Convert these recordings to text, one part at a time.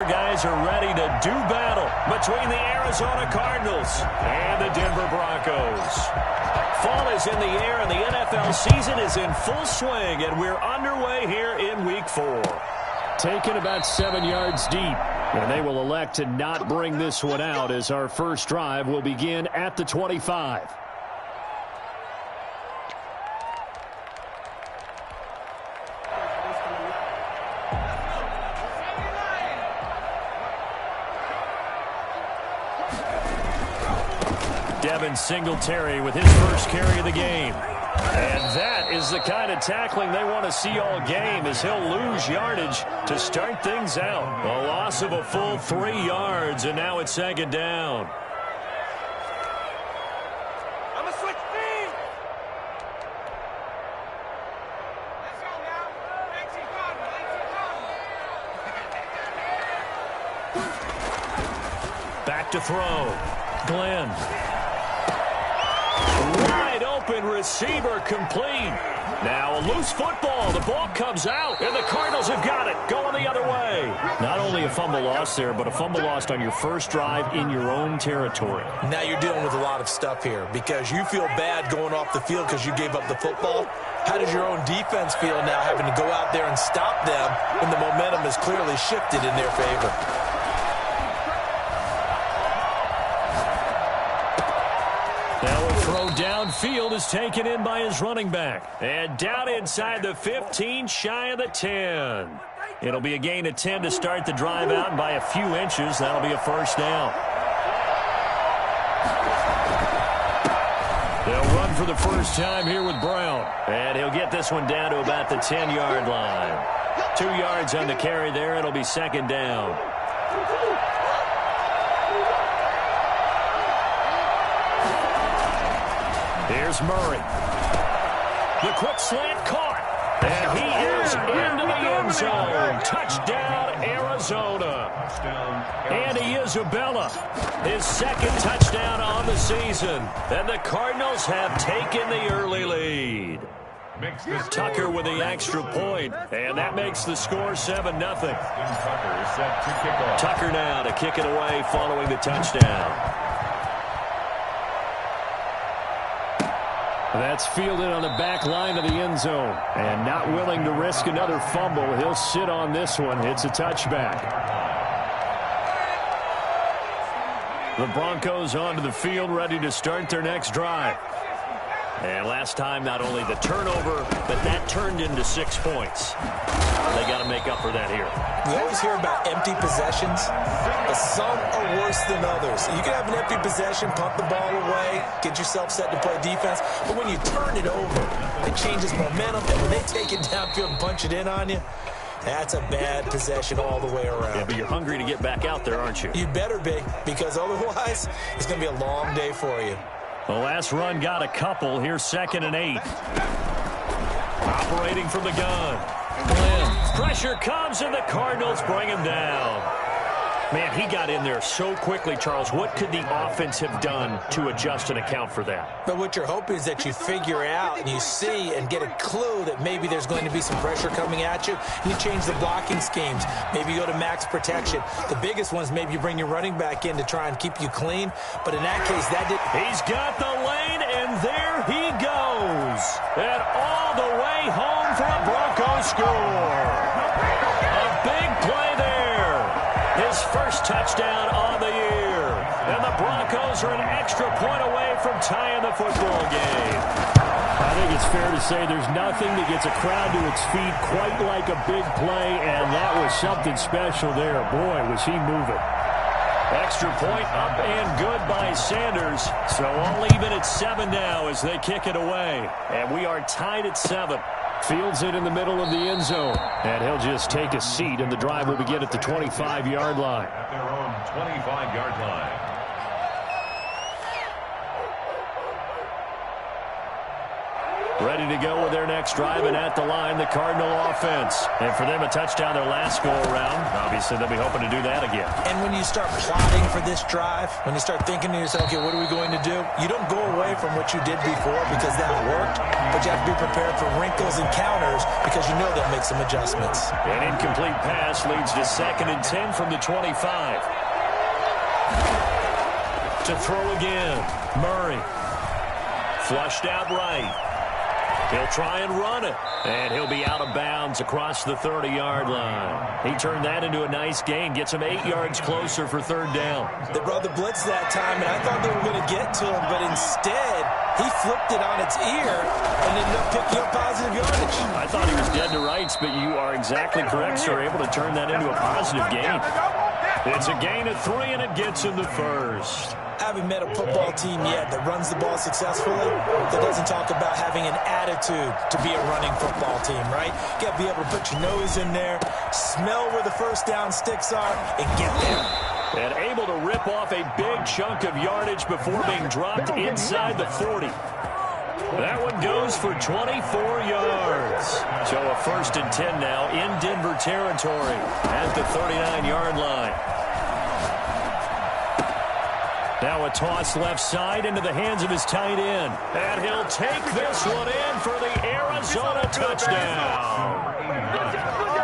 Guys are ready to do battle between the Arizona Cardinals and the Denver Broncos. Fall is in the air and the NFL season is in full swing, and we're underway here in Week 4. Taken about 7 yards deep, and they will elect to not bring this one out as our first drive will begin at the 25. Devin Singletary with his first carry of the game. And that is the kind of tackling they want to see all game, as he'll lose yardage to start things out. A loss of a full 3 yards, and now it's second down. I'm going to switch speed. Back to throw. Glenn. Wide open receiver complete. Now a loose football. The ball comes out, and the Cardinals have got it. Going the other way. Not only a fumble loss there, but a fumble lost on your first drive in your own territory. Now you're dealing with a lot of stuff here because you feel bad going off the field because you gave up the football. How does your own defense feel now having to go out there and stop them when the momentum is clearly shifted in their favor? Downfield is taken in by his running back. And down inside the 15, shy of the 10. It'll be a gain of 10 to start the drive out, and by a few inches, that'll be a first down. They'll run for the first time here with Brown. And he'll get this one down to about the 10-yard line. 2 yards on the carry there. It'll be second down. Here's Murray. The quick slant caught. And he is into the end zone. Touchdown, Arizona. Andy Isabella, his second touchdown on the season. And the Cardinals have taken the early lead. Tucker with the extra point, and that makes the score 7-0. Tucker now to kick it away following the touchdown. That's fielded on the back line of the end zone. And not willing to risk another fumble. He'll sit on this one. It's a touchback. The Broncos onto the field, ready to start their next drive. And last time, not only the turnover, but that turned into 6 points. They got to make up for that here. We always hear about empty possessions, but some are worse than others. You can have an empty possession, pump the ball away, get yourself set to play defense, but when you turn it over, it changes momentum, and when they take it downfield and punch it in on you, that's a bad possession all the way around. Yeah, but you're hungry to get back out there, aren't you? You better be, because otherwise, it's going to be a long day for you. The last run got a couple. Here's 2nd and 8. Operating from the gun. Glenn. Pressure comes, and the Cardinals bring him down. Man, he got in there so quickly, Charles. What could the offense have done to adjust and account for that? But what you're hoping is that you figure out and you see and get a clue that maybe there's going to be some pressure coming at you, and you change the blocking schemes. Maybe you go to max protection. The biggest one is maybe you bring your running back in to try and keep you clean. But in that case, that did. He's got the lane, and there he goes. And all the way home for a Broncos score. A big play there. His first touchdown on the year. And the Broncos are an extra point away from tying the football game. I think it's fair to say there's nothing that gets a crowd to its feet quite like a big play, and that was something special there. Boy, was he moving. Extra point up and good by Sanders. So all even at 7 now as they kick it away. And we are tied at 7. Fields it in the middle of the end zone. And he'll just take a seat, and the drive will begin at the 25-yard line. At their own 25-yard line. Ready to go with their next drive, and at the line, the Cardinal offense. And for them, a touchdown their last go-around. Obviously, they'll be hoping to do that again. And when you start plotting for this drive, when you start thinking to yourself, okay, what are we going to do? You don't go away from what you did before because that worked, but you have to be prepared for wrinkles and counters because you know they'll make some adjustments. An incomplete pass leads to 2nd and 10 from the 25. To throw again, Murray. Flushed out right. He'll try and run it, and he'll be out of bounds across the 30-yard line. He turned that into a nice gain, gets him 8 yards closer for 3rd down. They brought the blitz that time, and I thought they were going to get to him, but instead, he flipped it on its ear and ended up picking up positive yardage. I thought he was dead to rights, but you are exactly correct, sir, able to turn that into a positive gain. It's a gain of 3, and it gets him the first. I haven't met a football team yet that runs the ball successfully that doesn't talk about having an attitude to be a running football team, right? You got to be able to put your nose in there, smell where the first down sticks are, and get there. And able to rip off a big chunk of yardage before being dropped inside the 40. That one goes for 24 yards. So a 1st and 10 now in Denver territory at the 39-yard line. Now a toss left side into the hands of his tight end. And he'll take this one in for the Arizona touchdown.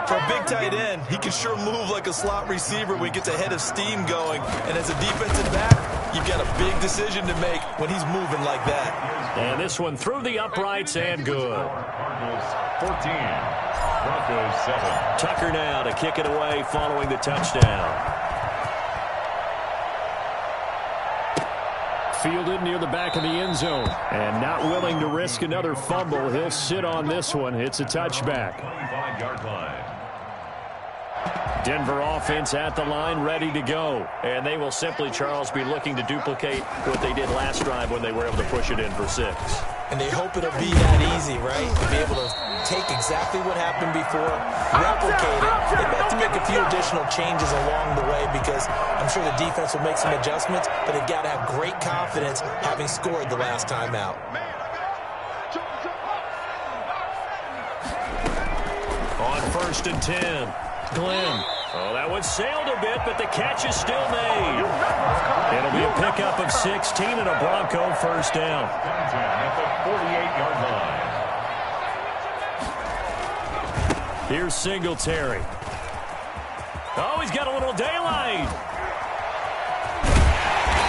For a big tight end, he can sure move like a slot receiver when he gets a head of steam going. And as a defensive back, you've got a big decision to make when he's moving like that. And this one through the uprights and good. 14, Broncos 7. Tucker now to kick it away following the touchdown. Fielded near the back of the end zone. And not willing to risk another fumble. He'll sit on this one. It's a touchback. 25-yard line. Denver offense at the line, ready to go. And they will simply, Charles, be looking to duplicate what they did last drive when they were able to push it in for 6. And they hope it'll be that easy, right? To be able to take exactly what happened before, replicate it. They have to make a few additional changes along the way because I'm sure the defense will make some adjustments, but they've got to have great confidence having scored the last time out. On 1st and 10, Glenn. Oh, that one sailed a bit, but the catch is still made. It'll be a pickup of 16 and a Bronco 1st down. At the 48-yard line. Here's Singletary. Oh, he's got a little daylight.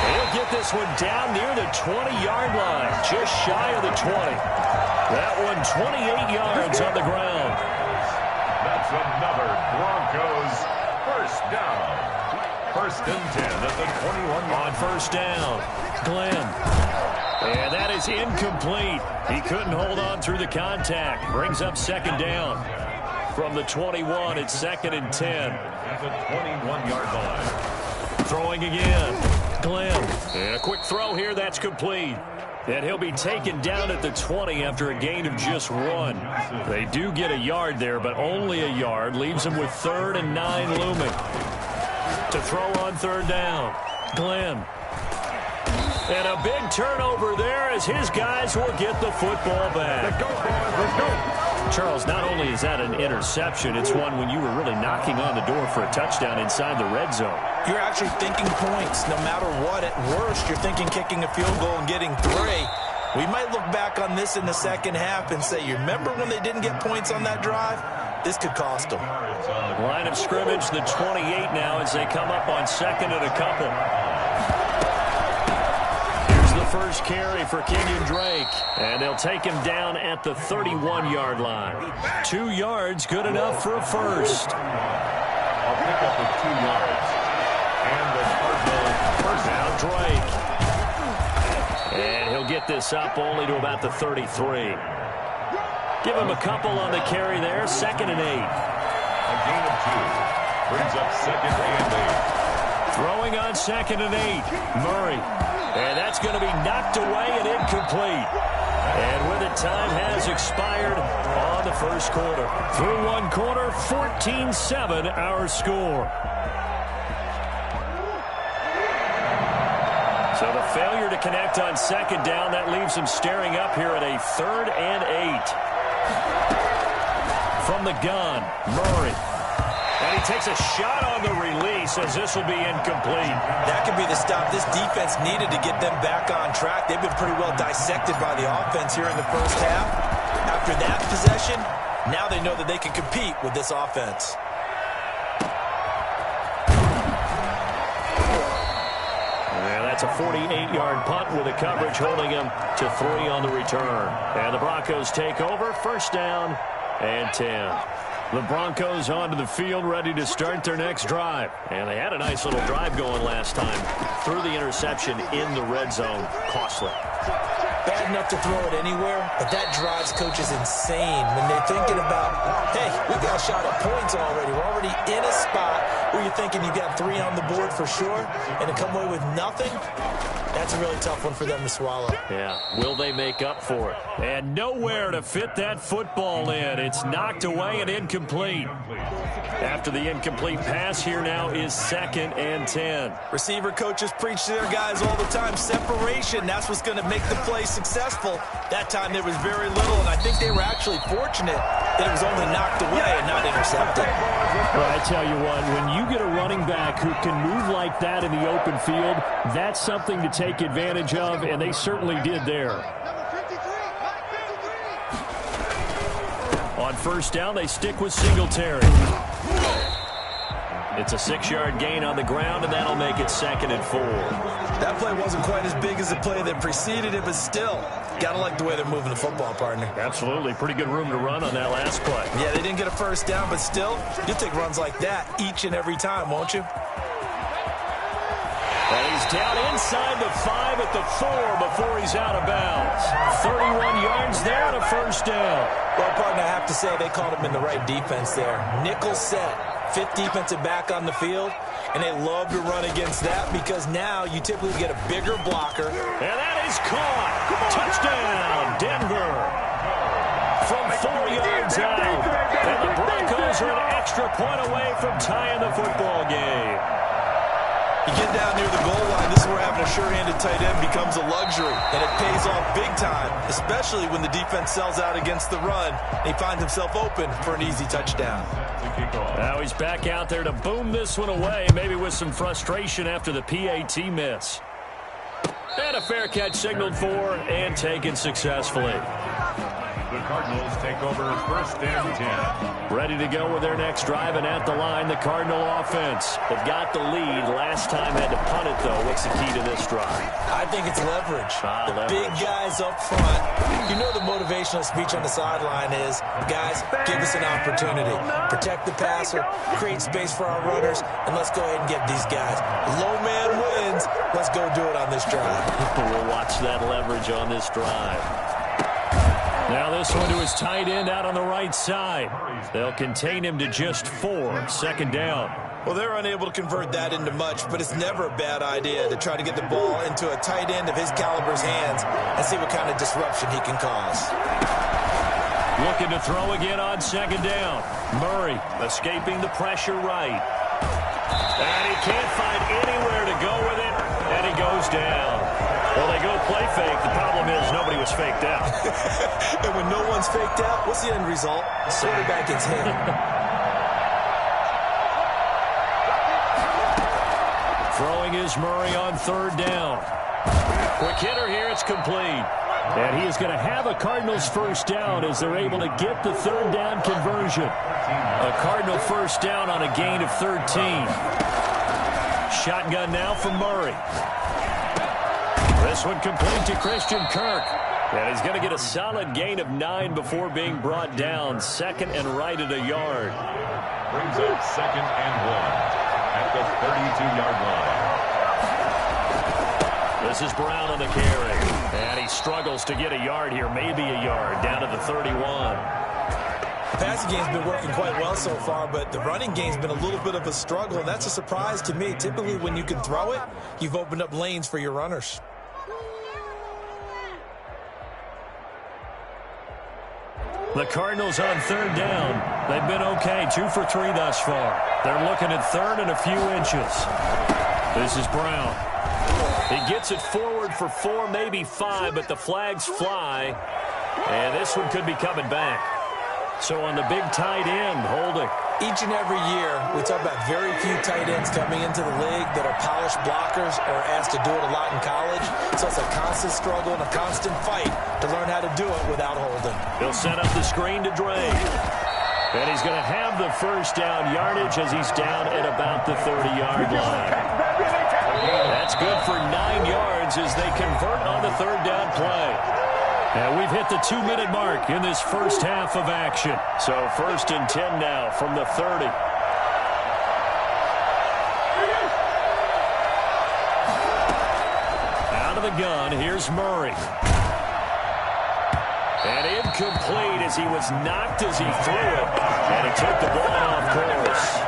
He'll get this one down near the 20-yard line, just shy of the 20. That one 28 yards on the ground. That's another Broncos 1st down. 1st and 10 at the 21. On 1st down, Glenn. And that is incomplete. He couldn't hold on through the contact. Brings up 2nd down. From the 21, it's 2nd and 10. At the 21-yard line. Throwing again, Glenn. And a quick throw here, that's complete. And he'll be taken down at the 20 after a gain of just 1. They do get a yard there, but only a yard. Leaves him with 3rd and 9 looming. To throw on 3rd down, Glenn. And a big turnover there as his guys will get the football back. Let's go, boys. Let's go. Charles, not only is that an interception, it's one when you were really knocking on the door for a touchdown inside the red zone. You're actually thinking points. No matter what, at worst, you're thinking kicking a field goal and getting 3. We might look back on this in the second half and say, you remember when they didn't get points on that drive? This could cost them. Line of scrimmage, the 28 now as they come up on 2nd and a couple. Here's the first carry for Kenyon Drake. And they'll take him down at the 31-yard line. 2 yards, good enough for a first. I'll pick up with 2 yards. And the Cardinal 1st down. Drake. And he'll get this up only to about the 33. Give him a couple on the carry there. 2nd and 8. A gain of 2. Brings up 2nd and 8. Throwing on 2nd and 8. Murray. And that's going to be knocked away and incomplete. And with it, time has expired on the 1st quarter. Through 1 quarter, 14-7 our score. So the failure to connect on second down. That leaves him staring up here at a 3rd and 8. From the gun, Murray. And he takes a shot on the release as this will be incomplete. That could be the stop this defense needed to get them back on track. They've been pretty well dissected by the offense here in the first half. After that possession, now they know that they can compete with this offense. That's a 48-yard punt with a coverage holding him to 3 on the return. And the Broncos take over, 1st down and 10. The Broncos onto the field ready to start their next drive. And they had a nice little drive going last time. Threw the interception in the red zone. Costly. Bad enough to throw it anywhere, but that drives coaches insane when they're thinking about, hey, we got a shot at points already. We're already in a spot where you're thinking you got 3 on the board for sure, and to come away with nothing, that's a really tough one for them to swallow. Yeah, will they make up for it? And nowhere to fit that football in. It's knocked away and incomplete. After the incomplete pass, here now is 2nd and 10. Receiver coaches preach to their guys all the time. Separation, that's what's going to make the play successful. That time there was very little, and I think they were actually fortunate that it was only knocked away and not intercepted. Well, I tell you what, when you get a running back who can move like that in the open field, that's something to take advantage of, and they certainly did there. On 1st down, they stick with Singletary. It's a 6-yard gain on the ground, and that'll make it 2nd and 4. That play wasn't quite as big as the play that preceded it, but still, gotta like the way they're moving the football, partner. Absolutely. Pretty good room to run on that last play. Yeah, they didn't get a 1st down, but still, you'll take runs like that each and every time, won't you? And he's down inside the 5 at the 4 before he's out of bounds. 31 yards there and a 1st down. Well, partner, I have to say they called him in the right defense there. Nickel set, 5th defensive back on the field, and they love to run against that because now you typically get a bigger blocker. And that is caught. Touchdown, Denver. From 4 yards out. And the Broncos are an extra point away from tying the football game. You get down near the goal line, this is where having a sure-handed tight end becomes a luxury, and it pays off big time, especially when the defense sells out against the run. He finds himself open for an easy touchdown. Now he's back out there to boom this one away, maybe with some frustration after the PAT miss. And a fair catch signaled for and taken successfully. The Cardinals take over 1st and 10. Ready to go with their next drive, and at the line, the Cardinal offense. They've got the lead. Last time had to punt it, though. What's the key to this drive? I think it's leverage. Leverage. Big guys up front. You know the motivational speech on the sideline is, guys, give us an opportunity. Protect the passer, create space for our runners, and let's go ahead and get these guys. Low man wins. Let's go do it on this drive. We'll watch that leverage on this drive. Now this one to his tight end out on the right side. They'll contain him to just 4. 2nd down. Well, they're unable to convert that into much, but it's never a bad idea to try to get the ball into a tight end of his caliber's hands and see what kind of disruption he can cause. Looking to throw again on 2nd down. Murray escaping the pressure right. And he can't find anywhere to go with it, and he goes down. Well, they go play fake. The problem is nobody was faked out. And when no one's faked out, what's the end result? Quarterback gets hit. Throwing is Murray on 3rd down. Quick hitter here. It's complete. And he is going to have a Cardinals 1st down as they're able to get the 3rd down conversion. A Cardinal 1st down on a gain of 13. Shotgun now from Murray. This one complete to Christian Kirk. And he's going to get a solid gain of 9 before being brought down. 2nd and right at a yard. Brings up 2nd and 1 at the 32-yard line. This is Brown on the carry. And he struggles to get a yard here. Maybe a yard down to the 31. The passing game's been working quite well so far, but the running game's been a little bit of a struggle, and that's a surprise to me. Typically, when you can throw it, you've opened up lanes for your runners. The Cardinals on 3rd down. They've been okay, 2 for 3 thus far. They're looking at 3rd and a few inches. This is Brown. He gets it forward for 4, maybe 5, but the flags fly. And this one could be coming back. So on the big tight end, holding. Each and every year, we talk about very few tight ends coming into the league that are polished blockers or asked to do it a lot in college. So it's a constant struggle and a constant fight to learn how to do it without holding. He'll set up the screen to Dre. And he's going to have the first down yardage as he's down at about the 30-yard line. That's good for 9 yards as they convert on the third down play. And we've hit the 2-minute mark in this first half of action. So 1st and 10 now from the 30. Out of the gun, here's Murray. And incomplete as he was knocked as he threw it. And it took the ball off course.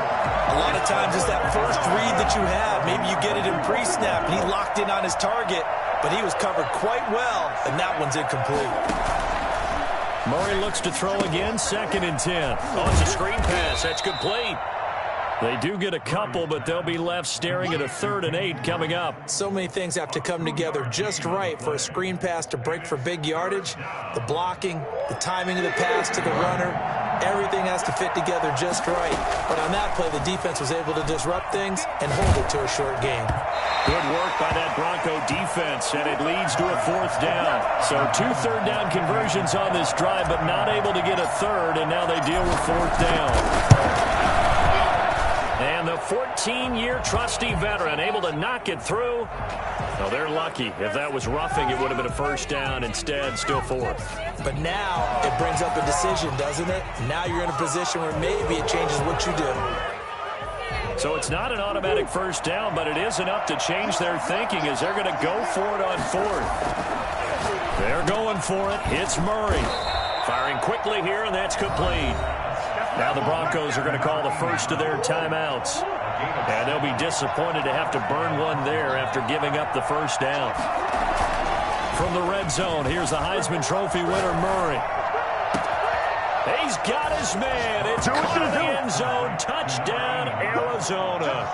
A lot of times it's that first read that you have. Maybe you get it in pre-snap, and he locked in on his target. But he was covered quite well, and that one's incomplete. Murray looks to throw again, 2nd and 10. Oh, it's a screen pass. That's complete. They do get a couple, but they'll be left staring at a 3rd and 8 coming up. So many things have to come together just right for a screen pass to break for big yardage. The blocking, the timing of the pass to the runner, everything has to fit together just right. But on that play, the defense was able to disrupt things and hold it to a short game. Good work by that Bronco defense, and it leads to a 4th down. So 2 third-down conversions on this drive, but not able to get a 3rd, and now they deal with 4th down. And the 14-year trusty veteran able to knock it through. Well, they're lucky. If that was roughing, it would have been a 1st down. Instead, still 4th. But now it brings up a decision, doesn't it? Now you're in a position where maybe it changes what you do. So it's not an automatic 1st down, but it is enough to change their thinking as they're going to go for it on 4th. They're going for it. It's Murray. Firing quickly here, and that's complete. Now the Broncos are going to call the first of their timeouts. And they'll be disappointed to have to burn one there after giving up the 1st down. From the red zone, here's the Heisman Trophy winner, Murray. He's got his man. It's caught in the end zone. Touchdown, Arizona.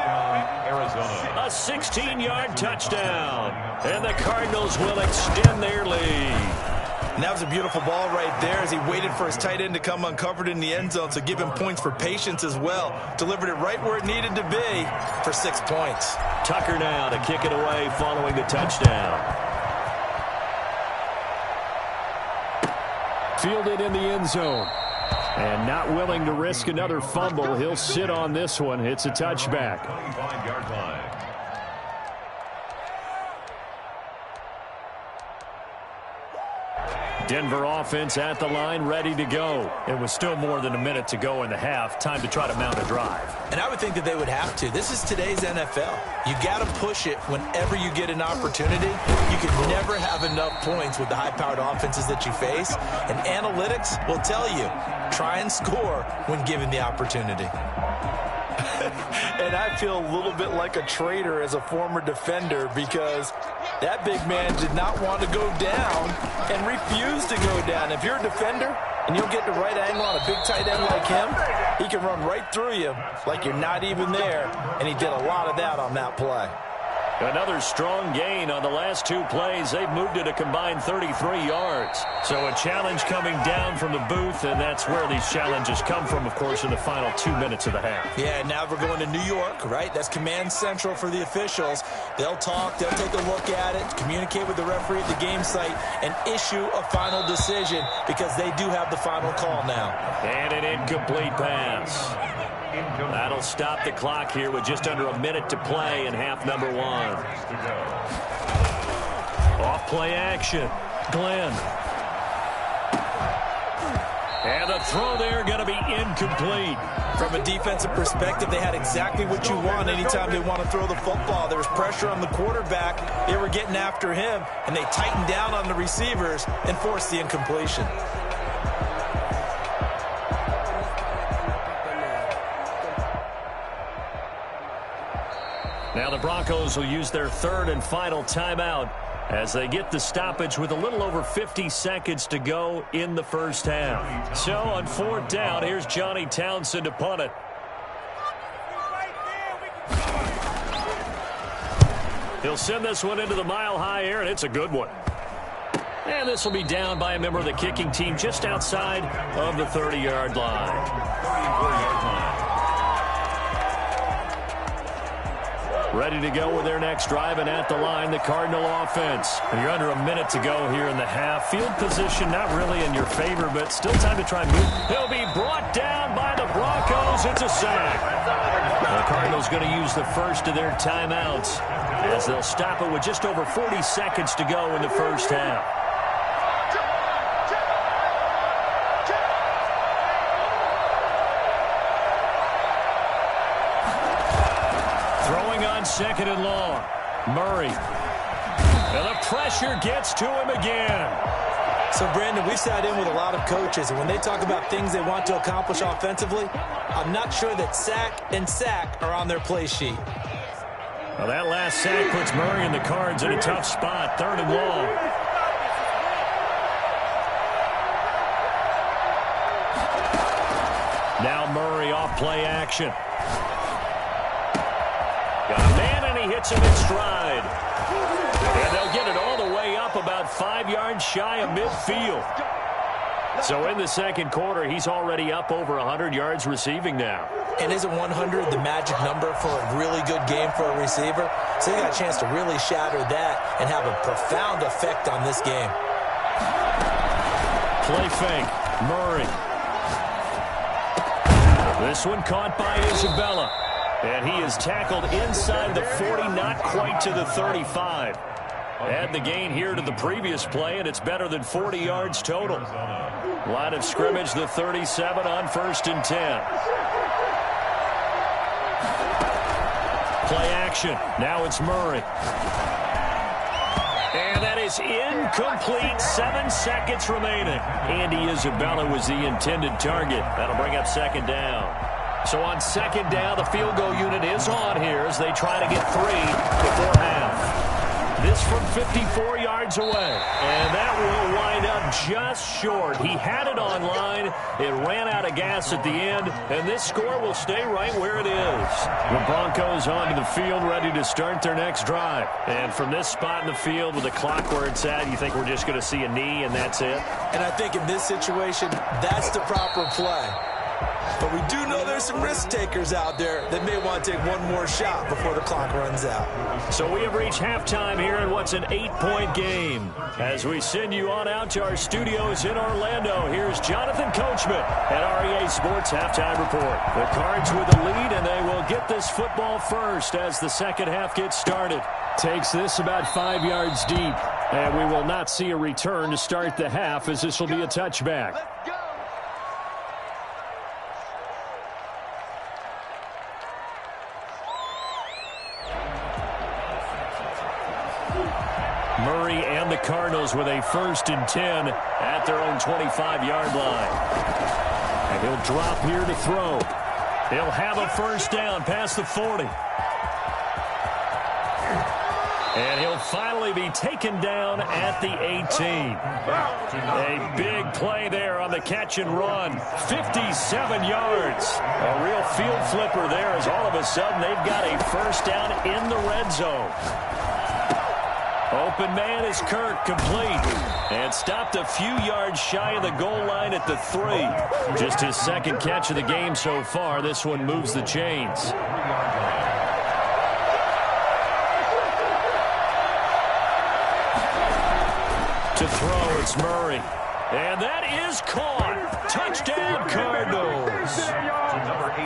A 16-yard touchdown. And the Cardinals will extend their lead. And that was a beautiful ball right there as he waited for his tight end to come uncovered in the end zone, so give him points for patience as well. Delivered it right where it needed to be for 6 points. Tucker now to kick it away following the touchdown. Fielded in the end zone. And not willing to risk another fumble. He'll sit on this one. It's a touchback. 25-yard line. Denver offense at the line, ready to go. It was still more than a minute to go in the half. Time to try to mount a drive. And I would think that they would have to. This is today's NFL. You got to push it whenever you get an opportunity. You can never have enough points with the high-powered offenses that you face. And analytics will tell you, try and score when given the opportunity. And I feel a little bit like a traitor as a former defender because that big man did not want to go down and refused to go down. If you're a defender and you'll get the right angle on a big tight end like him, he can run right through you like you're not even there, and he did a lot of that on that play. Another strong gain on the last 2 plays. They've moved it a combined 33 yards. So a challenge coming down from the booth, and that's where these challenges come from, of course, in the final 2 minutes of the half. Yeah, now we're going to New York, right? That's command central for the officials. They'll talk, they'll take a look at it, communicate with the referee at the game site, and issue a final decision because they do have the final call now. And an incomplete pass. That'll stop the clock here with just under a minute to play in half number 1. Off play action. Glenn. And the throw there going to be incomplete. From a defensive perspective, they had exactly what you want anytime they want to throw the football. There was pressure on the quarterback. They were getting after him, and they tightened down on the receivers and forced the incompletion. Now the Broncos will use their 3rd and final timeout as they get the stoppage with a little over 50 seconds to go in the first half. So on 4th down, here's Johnny Townsend to punt it. He'll send this one into the mile-high air, and it's a good one. And this will be down by a member of the kicking team just outside of the 30-yard line. 34-yard line. Ready to go with their next drive, and at the line, the Cardinal offense. And you're under a minute to go here in the half. Field position not really in your favor, but still time to try and move. He'll be brought down by the Broncos. It's a sack. The Cardinals going to use the first of their timeouts as they'll stop it with just over 40 seconds to go in the first half. Second and long. Murray. And the pressure gets to him again. So, Brandon, we've sat in with a lot of coaches, and when they talk about things they want to accomplish offensively, I'm not sure that sack and sack are on their play sheet. Well, that last sack puts Murray and the Cards in a tough spot. Third and long. Now Murray off play action. Got a man, and he hits him in stride. And they'll get it all the way up about 5 yards shy of midfield. So in the second quarter, he's already up over 100 yards receiving now. And isn't 100 the magic number for a really good game for a receiver? So they got a chance to really shatter that and have a profound effect on this game. Play fake. Murray. This one caught by Isabella. And he is tackled inside the 40, not quite to the 35. Add the gain here to the previous play, and it's better than 40 yards total. Line of scrimmage, the 37 on 1st and 10. Play action. Now it's Murray. And that is incomplete. 7 seconds remaining. Andy Isabella was the intended target. That'll bring up second down. So on second down, the field goal unit is on here as they try to get 3 before half. This from 54 yards away. And that will wind up just short. He had it on line. It ran out of gas at the end. And this score will stay right where it is. The Broncos onto the field ready to start their next drive. And from this spot in the field with the clock where it's at, you think we're just going to see a knee and that's it? And I think in this situation, that's the proper play. But we do know there's some risk takers out there that may want to take one more shot before the clock runs out. So we have reached halftime here in what's an 8-point game. As we send you on out to our studios in Orlando, here's Jonathan Coachman at REA Sports Halftime Report. The Cards with the lead, and they will get this football first as the second half gets started. Takes this about 5 yards deep, and we will not see a return to start the half as this will be a touchback. Murray and the Cardinals with a 1st and 10 at their own 25-yard line. And he'll drop here to throw. He'll have a first down past the 40. And he'll finally be taken down at the 18. A big play there on the catch and run. 57 yards. A real field flipper there as all of a sudden they've got a first down in the red zone. Open man is Kirk, complete. And stopped a few yards shy of the goal line at the 3. Just his second catch of the game so far. This one moves the chains. To throw, it's Murray. And that is caught. Touchdown, Cardinals.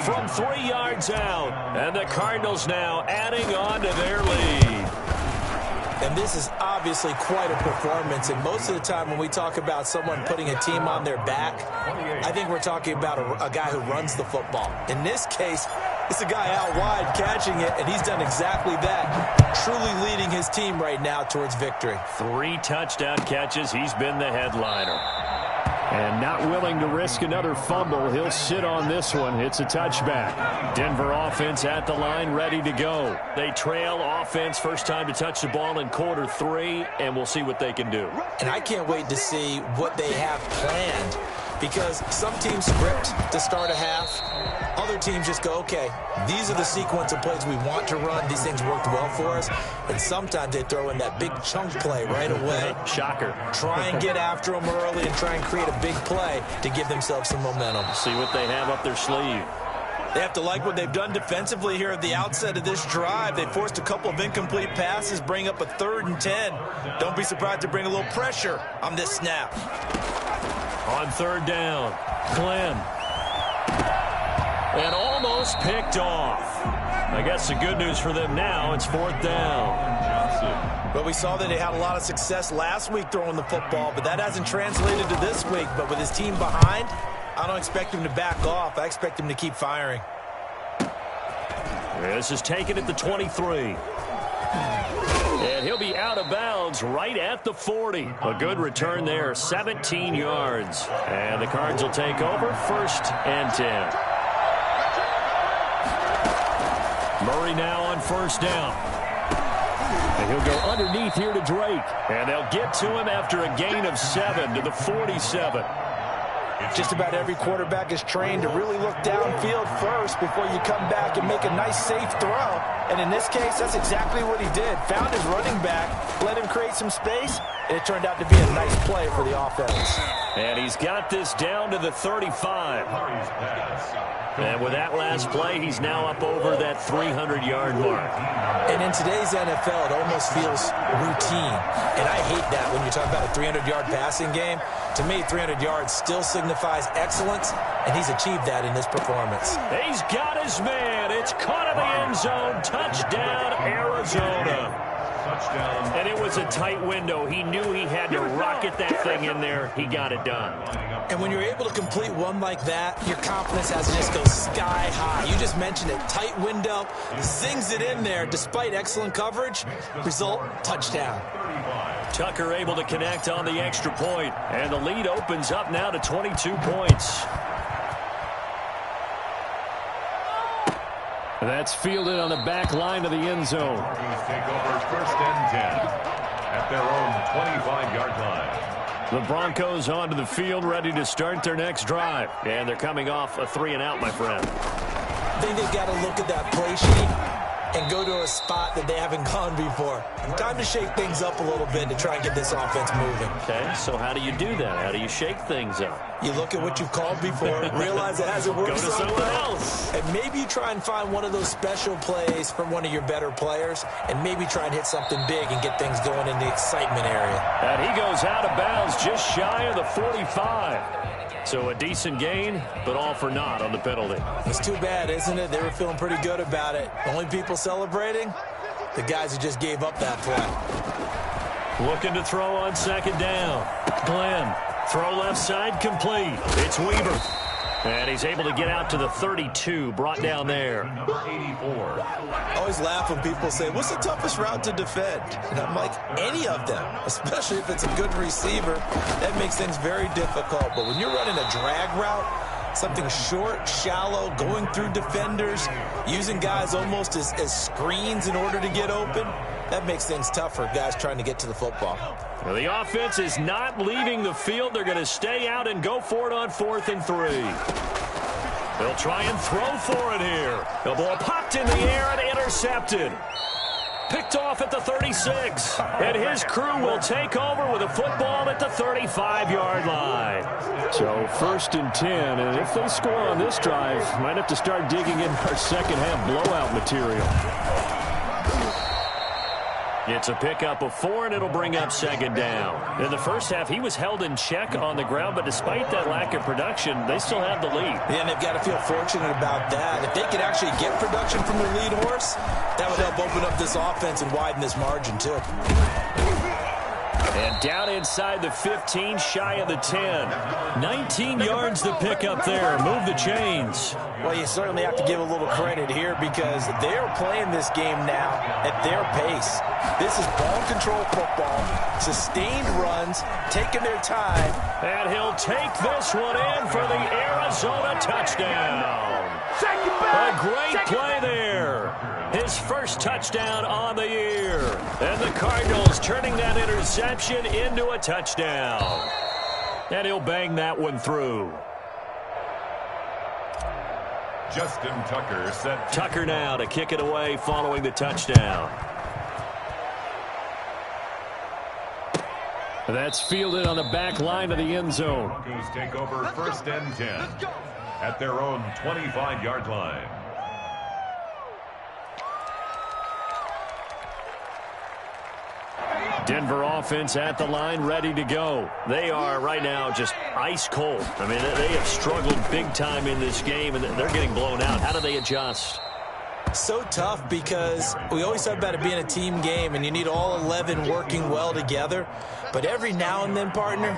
From 3 yards out. And the Cardinals now adding on to their lead. And this is obviously quite a performance. And most of the time when we talk about someone putting a team on their back, I think we're talking about a guy who runs the football. In this case, it's a guy out wide catching it, and he's done exactly that, truly leading his team right now towards victory. 3 touchdown catches. He's been the headliner. And not willing to risk another fumble. He'll sit on this one. It's a touchback. Denver offense at the line, ready to go. They trail offense, first time to touch the ball in quarter 3, and we'll see what they can do. And I can't wait to see what they have planned, because some teams script to start a half. Other teams just go, okay, these are the sequence of plays we want to run. These things worked well for us. And sometimes they throw in that big chunk play right away. Shocker. Try and get after them early and try and create a big play to give themselves some momentum. See what they have up their sleeve. They have to like what they've done defensively here at the outset of this drive. They forced a couple of incomplete passes, bring up a 3rd and 10. Don't be surprised to bring a little pressure on this snap. On 3rd down, Glenn. And almost picked off. I guess the good news for them now, it's 4th down. But we saw that they had a lot of success last week throwing the football, but that hasn't translated to this week. But with his team behind, I don't expect him to back off. I expect him to keep firing. This is taken at the 23. And he'll be out of bounds right at the 40. A good return there, 17 yards. And the Cards will take over, 1st and 10. Murray now on 1st down. And he'll go underneath here to Drake. And they'll get to him after a gain of 7 to the 47. Just about every quarterback is trained to really look downfield first before you come back and make a nice, safe throw. And in this case, that's exactly what he did. Found his running back, let him create some space, and it turned out to be a nice play for the offense. And he's got this down to the 35. And with that last play, he's now up over that 300-yard mark. And in today's NFL, it almost feels routine. And I hate that when you talk about a 300-yard passing game. To me, 300 yards still signifies excellence, and he's achieved that in this performance. He's got his man. It's caught in the end zone. Touchdown, Arizona. And it was a tight window. He knew he had to rocket that thing in there. He got it done. And when you're able to complete one like that, your confidence has to just go sky high. You just mentioned it. Tight window, zings it in there despite excellent coverage. Result, touchdown. Tucker able to connect on the extra point. And the lead opens up now to 22 points. That's fielded on the back line of the end zone. Take over 1st and 10 at their own 25-yard line. The Broncos onto the field, ready to start their next drive. And they're coming off a 3-and-out, my friend. I think they've got to look at that play sheet and go to a spot that they haven't gone before. Time to shake things up a little bit to try and get this offense moving. Okay, so how do you do that? How do you shake things up? You look at what you've called before, realize it hasn't worked Go to someone else. And maybe you try and find one of those special plays from one of your better players, and maybe try and hit something big and get things going in the excitement area. And he goes out of bounds just shy of the 45. So a decent gain, but all for naught on the penalty. It's too bad, isn't it? They were feeling pretty good about it. Only people celebrating, the guys who just gave up that play. Looking to throw on 2nd down. Glenn, throw left side, complete. It's Weaver. And he's able to get out to the 32, brought down there. Number 84. I always laugh when people say, what's the toughest route to defend? And I'm like, any of them, especially if it's a good receiver. That makes things very difficult. But when you're running a drag route, something short, shallow, going through defenders, using guys almost as screens in order to get open, that makes things tough for guys trying to get to the football. Well, the offense is not leaving the field. They're going to stay out and go for it on 4th and 3. They'll try and throw for it here. The ball popped in the air and intercepted. Picked off at the 36. And his crew will take over with a football at the 35-yard line. So 1st and 10. And if they score on this drive, might have to start digging in our second-half blowout material. It's a pickup of 4, and it'll bring up 2nd down. In the first half, he was held in check on the ground, but despite that lack of production, they still have the lead. Yeah, and they've got to feel fortunate about that. If they could actually get production from their lead horse, that would help open up this offense and widen this margin, too. And down inside the 15, shy of the 10. 19 yards to pick up there. Move the chains. Well, you certainly have to give a little credit here because they're playing this game now at their pace. This is ball control football, sustained runs, taking their time. And he'll take this one in for the Arizona touchdown. A great play there. His first touchdown on the year. And the Cardinals turning that interception into a touchdown. And he'll bang that one through. Justin Tucker set. Tucker now to kick it away following the touchdown. That's fielded on the back line of the end zone. Broncos take over 1st and 10 at their own 25-yard line. Denver offense at the line, ready to go. They are right now just ice cold. I mean, they have struggled big time in this game, and they're getting blown out. How do they adjust? So tough because we always talk about it being a team game, and you need all 11 working well together. But every now and then, partner,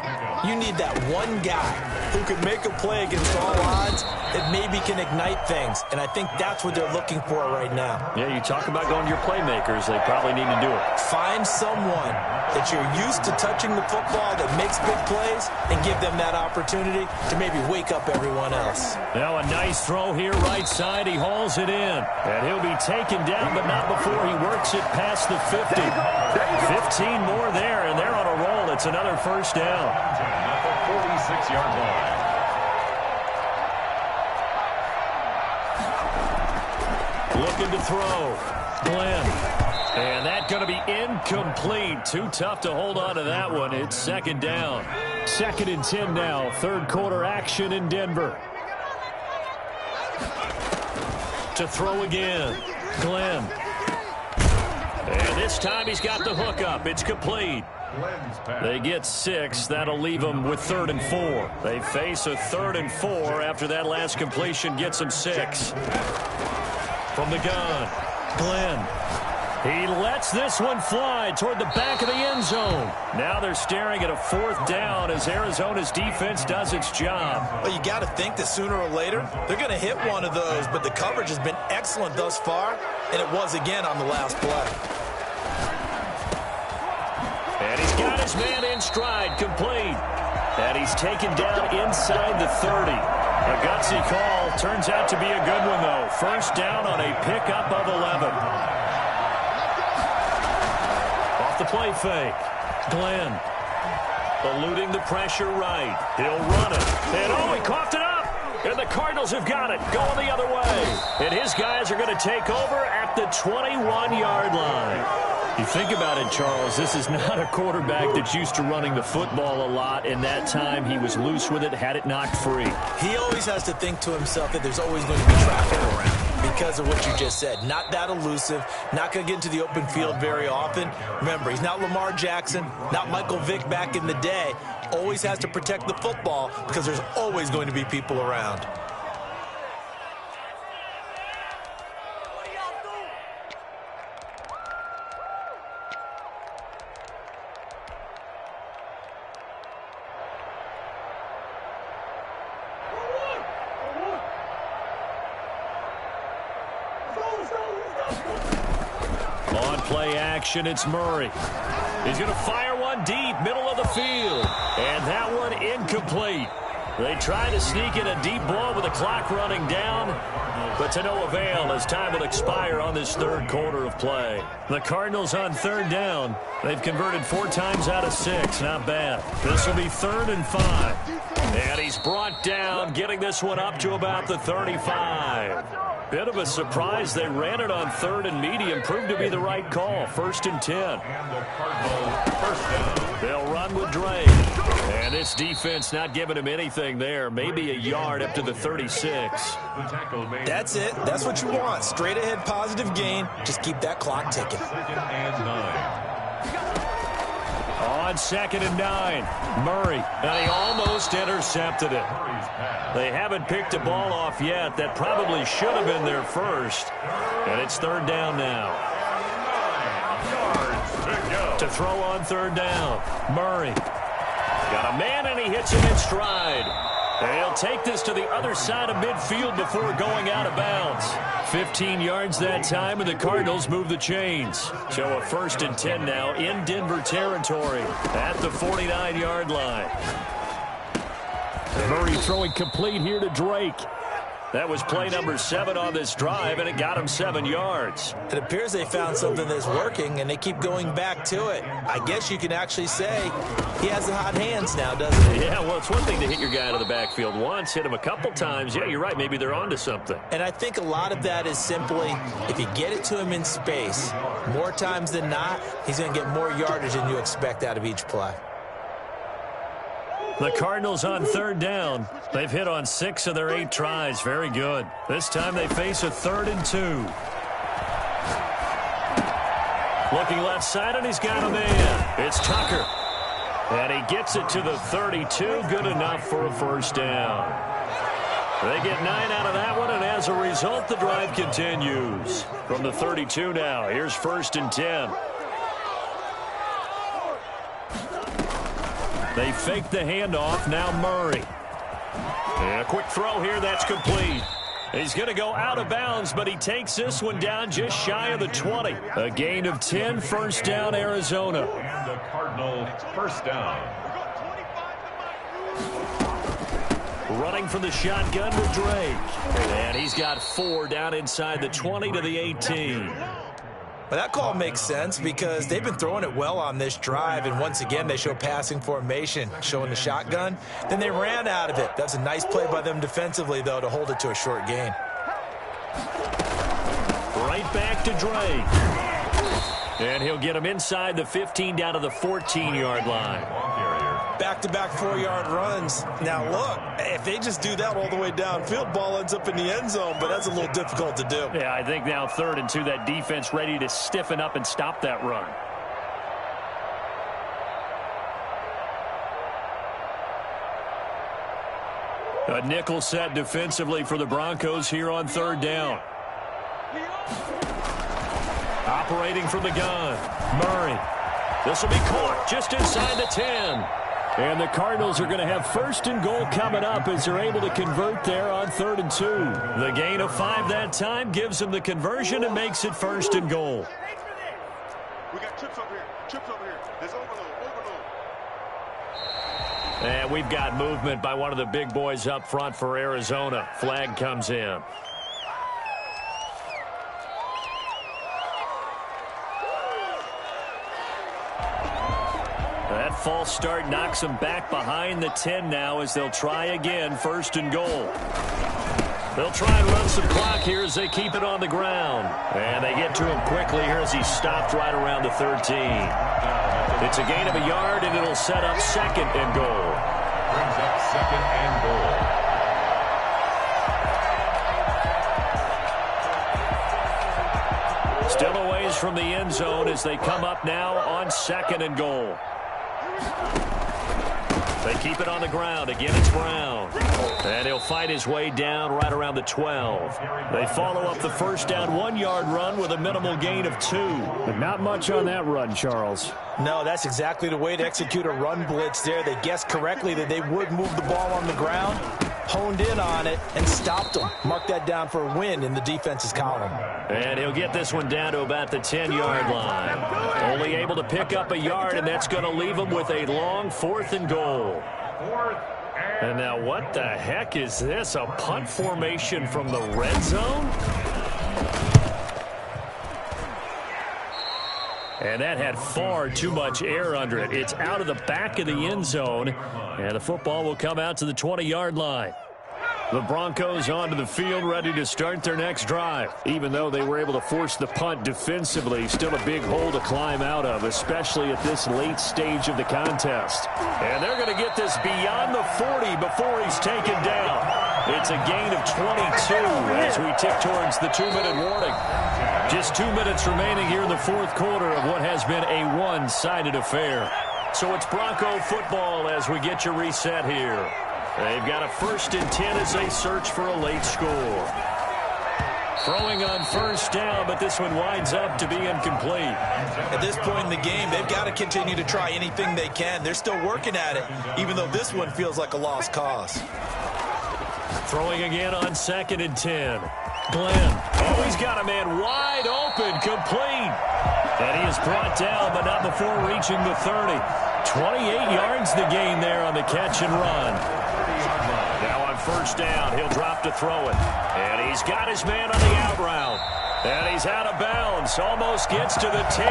you need that one guy who can make a play against all odds that maybe can ignite things. And I think that's what they're looking for right now. Yeah, you talk about going to your playmakers. They probably need to do it. Find someone that you're used to touching the football that makes big plays and give them that opportunity to maybe wake up everyone else. Now a nice throw here right side. He hauls it in. And he'll be taken down, but not before he works it past the 50. 15 more there, and they're on a roll. It's another first down. At the 46-yard line. Looking to throw. Glenn. And that's going to be incomplete. Too tough to hold on to that one. It's second down. 2nd and 10 now. Third quarter action in Denver. To throw again. Glenn. And this time he's got the hook up. It's complete. They get 6. That'll leave them with 3rd and 4. They face a 3rd and 4 after that last completion gets them 6. From the gun, Glenn. He lets this one fly toward the back of the end zone. Now they're staring at a 4th down as Arizona's defense does its job. Well, you got to think that sooner or later they're going to hit one of those, but the coverage has been excellent thus far, and it was again on the last play. And he's got his man in stride, complete. And he's taken down inside the 30. A gutsy call. Turns out to be a good one, though. First down on a pickup of 11. Off the play fake. Glenn. Eluding the pressure right. He'll run it. And oh, he coughed it up. And the Cardinals have got it. Going the other way. And his guys are going to take over at the 21-yard line. You think about it, Charles, this is not a quarterback that's used to running the football a lot. In that time, he was loose with it, had it knocked free. He always has to think to himself that there's always going to be traffic around because of what you just said. Not that elusive, not going to get into the open field very often. Remember, he's not Lamar Jackson, not Michael Vick back in the day. Always has to protect the football because there's always going to be people around. On play action, it's Murray. He's going to fire one deep, middle of the field. And that one incomplete. They try to sneak in a deep ball with the clock running down, but to no avail as time will expire on this third quarter of play. The Cardinals on 3rd down. They've converted 4 times out of 6. Not bad. This will be 3rd and 5. And he's brought down, getting this one up to about the 35. Bit of a surprise. They ran it on 3rd and medium. Proved to be the right call. 1st and 10. And the Cardinals first down. They'll run with Drake. And this defense not giving him anything there. Maybe a yard up to the 36. That's it. That's what you want. Straight ahead positive gain. Just keep that clock ticking. 2nd and 9. On 2nd and 9. Murray. And he almost intercepted it. They haven't picked a ball off yet. That probably should have been their first. And it's 3rd down now. 9 yards to go. To throw on 3rd down. Murray. Got a man, and he hits him in stride. And he'll take this to the other side of midfield before going out of bounds. 15 yards that time, and the Cardinals move the chains. So a 1st and 10 now in Denver territory at the 49-yard line. Murray throwing complete here to Drake. That was play number 7 on this drive, and it got him 7 yards. It appears they found something that's working, and they keep going back to it. I guess you can actually say he has the hot hands now, doesn't he? Yeah, well, it's one thing to hit your guy out of the backfield once, hit him a couple times. Yeah, you're right. Maybe they're onto something. And I think a lot of that is simply if you get it to him in space, more times than not, he's going to get more yardage than you expect out of each play. The Cardinals on 3rd down. They've hit on 6 of their 8 tries. Very good. This time they face a 3rd and 2. Looking left side, and he's got a man. It's Tucker. And he gets it to the 32. Good enough for a 1st down. They get 9 out of that one, and as a result, the drive continues. From the 32 now, here's 1st and 10. They fake the handoff. Now Murray. And a quick throw here. That's complete. He's going to go out of bounds, but he takes this one down just shy of the 20. A gain of 10, 1st down, Arizona. And the Cardinals 1st down. Running from the shotgun with Drake. And he's got 4 down inside the 20 to the 18. Well, that call makes sense because they've been throwing it well on this drive, and once again they show passing formation, showing the shotgun. Then they ran out of it. That's a nice play by them defensively, though, to hold it to a short gain. Right back to Drake. And he'll get him inside the 15 down to the 14-yard line. Back-to-back 4-yard runs. Now, look, if they just do that all the way downfield, ball ends up in the end zone, but that's a little difficult to do. Yeah, I think now 3rd and 2, that defense ready to stiffen up and stop that run. A nickel set defensively for the Broncos here on 3rd down. Operating from the gun, Murray. This will be caught just inside the 10. And the Cardinals are going to have 1st and goal coming up as they're able to convert there on 3rd and 2. The gain of 5 that time gives them the conversion and makes it 1st and goal. We got chips over here. Chips over here. There's overload. And we've got movement by one of the big boys up front for Arizona. Flag comes in. That false start knocks them back behind the 10 now as they'll try again, 1st and goal. They'll try and run some clock here as they keep it on the ground. And they get to him quickly here as he's stopped right around the 13. It's a gain of a yard, and it'll set up 2nd and goal. Brings up 2nd and goal. Still a ways from the end zone as they come up now on 2nd and goal. They keep it on the ground. Again, it's Brown. And he'll fight his way down right around the 12. They follow up the 1st down 1-yard run with a minimal gain of 2. But not much on that run, Charles. No, that's exactly the way to execute a run blitz there. They guessed correctly that they would move the ball on the ground, honed in on it, and stopped them. Mark that down for a win in the defense's column. And he'll get this one down to about the 10-yard line. Only able to pick up a yard, and that's going to leave him with a long 4th and goal. And now what the heck is this? A punt formation from the red zone? And that had far too much air under it. It's out of the back of the end zone, and the football will come out to the 20-yard line. The Broncos onto the field, ready to start their next drive. Even though they were able to force the punt defensively, still a big hole to climb out of, especially at this late stage of the contest. And they're going to get this beyond the 40 before he's taken down. It's a gain of 22 as we tick towards the 2-minute warning. Just 2 minutes remaining here in the 4th quarter of what has been a one-sided affair. So it's Bronco football as we get you reset here. They've got a 1st and 10 as they search for a late score. Throwing on 1st down, but this one winds up to be incomplete. At this point in the game, they've got to continue to try anything they can. They're still working at it, even though this one feels like a lost cause. Throwing again on 2nd and 10. Glenn. Oh, he's got a man wide open, complete. And he is brought down, but not before reaching the 30. 28 yards the gain there on the catch and run. Now on first down. He'll drop to throw it. And he's got his man on the out route. And he's out of bounds. Almost gets to the 10.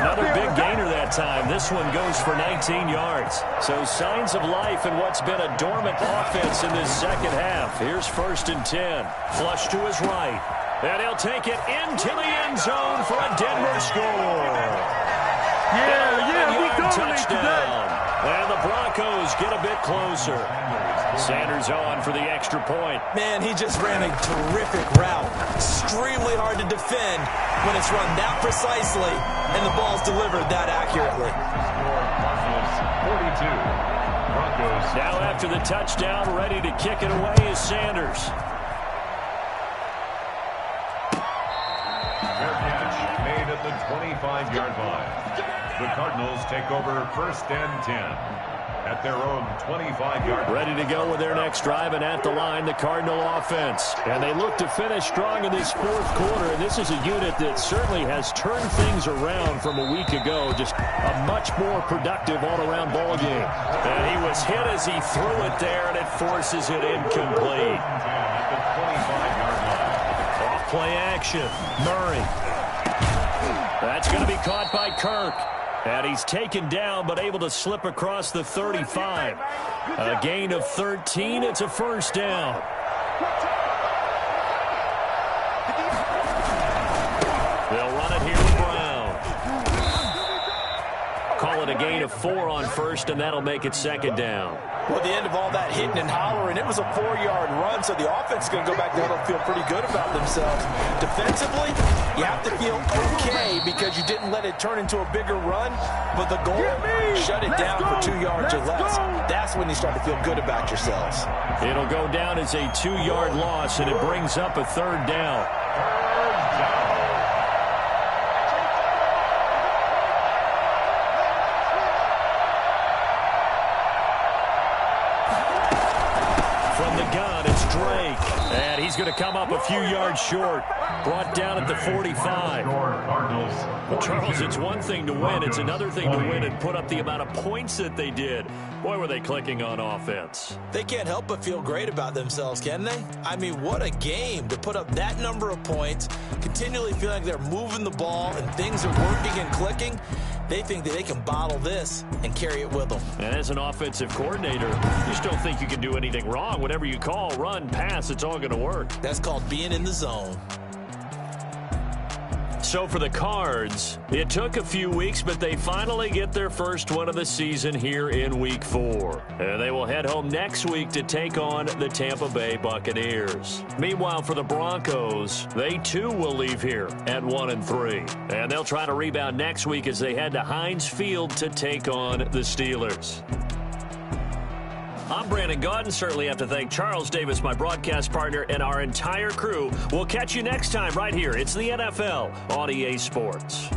Another big gainer that time. This one goes for 19 yards. So signs of life in what's been a dormant offense in this second half. Here's 1st and 10. Flush to his right. And he'll take it into the end zone for a Denver score. We dominate touchdown. And the Broncos get a bit closer. Sanders on for the extra point. Man, he just ran a terrific route. Extremely hard to defend when it's run that precisely and the ball's delivered that accurately. 42. Broncos. Now after the touchdown, ready to kick it away is Sanders. Fair catch made at the 25-yard line. The Cardinals take over 1st and 10. At their own 25-yard. Ready to go with their next drive, and at the line, the Cardinal offense. And they look to finish strong in this 4th quarter, and this is a unit that certainly has turned things around from a week ago. Just a much more productive all-around ball game. And he was hit as he threw it there, and it forces it incomplete. At the 25-yard line. Off play action. Murray. That's going to be caught by Kirk. And he's taken down, but able to slip across the 35. A gain of 13. It's a first down. They'll run it here to Brown. Call it a gain of 4 on first, and that'll make it 2nd down. Well, at the end of all that hitting and hollering, it was a 4-yard run, so the offense is going to go back there and feel pretty good about themselves. Defensively, you have to feel okay because you didn't let it turn into a bigger run, but the goal, shut it down for 2 yards or less. That's when you start to feel good about yourselves. It'll go down as a 2-yard loss, and it brings up a 3rd down. And he's going to come up a few yards short. Brought down at the 45. Well, Charles, it's one thing to win. It's another thing to win and put up the amount of points that they did. Boy, were they clicking on offense. They can't help but feel great about themselves, can they? I mean, what a game to put up that number of points, continually feel like they're moving the ball and things are working and clicking. They think that they can bottle this and carry it with them. And as an offensive coordinator, you just don't think you can do anything wrong. Whatever you call, run, pass, it's all going to work. That's called being in the zone. So for the Cards, it took a few weeks, but they finally get their first one of the season here in Week 4. And they will head home next week to take on the Tampa Bay Buccaneers. Meanwhile, for the Broncos, they too will leave here at 1-3. And they'll try to rebound next week as they head to Heinz Field to take on the Steelers. I'm Brandon Gaudin. Certainly have to thank Charles Davis, my broadcast partner, and our entire crew. We'll catch you next time right here. It's the NFL on EA Sports.